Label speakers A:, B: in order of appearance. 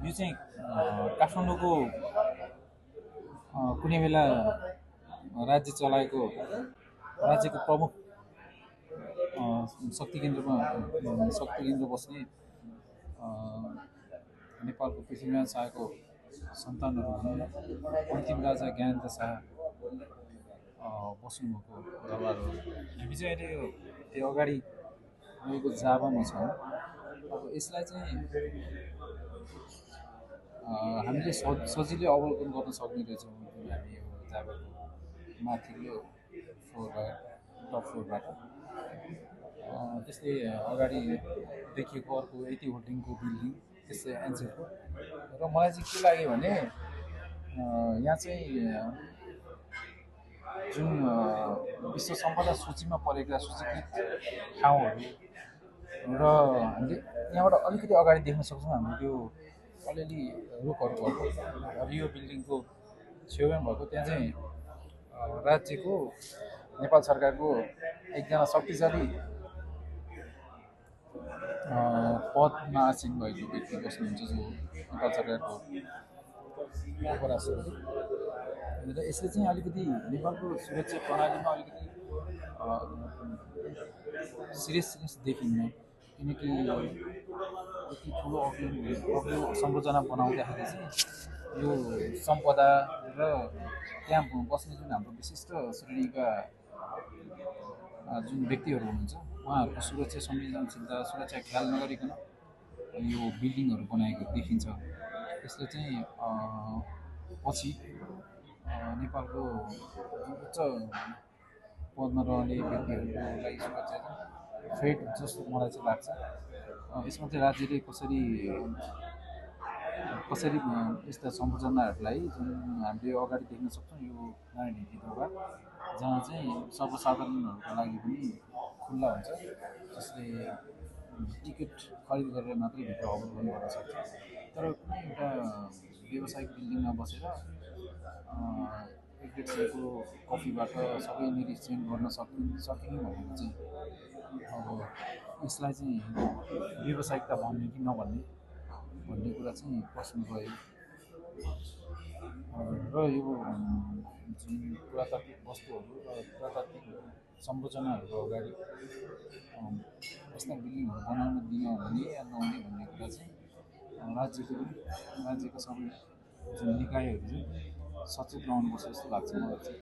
A: यो चाहिँ काठमाडौँको कुनै बेला राज्यको प्रमुख शक्ति केन्द्र बस्ने नेपालको पृथ्वीनारायण शाहको सन्तानहरू हुन्। अन्तिम राजा ज्ञानेन्द्र शाह बस्नुभएको दरबार हो। हामी चाहिँ अहिले त्यो अगाडि गएको जाबामा छौँ। अब यसलाई चाहिँ हामीले सजिलै अवलोकन गर्न सक्ने रहेछौँ। हामी यो जाबाको माथिल्लो टप फ्लोरबाट त्यस्तै अगाडि देखिएको अर्को यति होल्डिङको बिल्डिङ त्यस्तै एन्सेलको। र मलाई चाहिँ के लाग्यो भने यहाँ चाहिँ जुन विश्व सम्पदा सूचीमा परेका सूचीकृत ठाउँहरू र हामीले यहाँबाट अलिकति अगाडि देख्न सक्छौँ। हाम्रो त्यो अलिअलि रुखहरू भएको अब यो बिल्डिङको छेउमा भएको त्यहाँ चाहिँ राज्यको नेपाल सरकारको एकजना शक्तिशाली पदमा आसीन भएको व्यक्ति बस्नुहुन्छ जो नेपाल सरकारको उपराष्ट्रपति। र यसले चाहिँ अलिकति नेपालको सुरक्षा प्रणालीमा अलिकति सिरियस देखिन्न। किनकि यति ठुलो अग्लो संरचना बनाउँदाखेरि चाहिँ यो सम्पदा र त्यहाँ बस्ने जुन हाम्रो विशिष्ट श्रेणीका जुन व्यक्तिहरू हुनुहुन्छ उहाँहरूको सुरक्षा संवेदनशीलता सुरक्षा ख्याल नगरिकन यो बिल्डिङहरू बनाएको देखिन्छ। यसले चाहिँ पछि नेपालको उच्च पदमा रहने व्यक्तिहरूको लागि सुरक्षा थ्रेट जस्तो मलाई चाहिँ लाग्छ। यसमा चाहिँ राज्यले कसरी यस्ता संरचनाहरूलाई जुन हामीले अगाडि देख्न सक्छौँ यो नयाँ नीति दरबार जहाँ चाहिँ सर्वसाधारणहरूको लागि पनि खुल्ला हुन्छ, जसले टिकट खरिद गरेर मात्रै भित्र अवलोकन गर्न सक्छ। तर कुनै एउटा व्यावसायिक बिल्डिङमा बसेर एक डेढ कफीबाट सबै निरीक्षण गर्न सकिने भनेको चाहिँ अब यसलाई चाहिँ व्यावसायिकता भन्ने कि नभन्ने कुरा चाहिँ प्रश्न रह्यो। र यो जुन पुरातात्विक वस्तुहरू र पुरातात्विक संरचनाहरूको अगाडि यस्ता बिल्डिङहरू बनाउन दिन हुने या नहुने भन्ने कुरा चाहिँ राज्यका सबै जुन निकायहरू चाहिँ सचेत रहनुपर्छ जस्तो लाग्छ मलाई चाहिँ।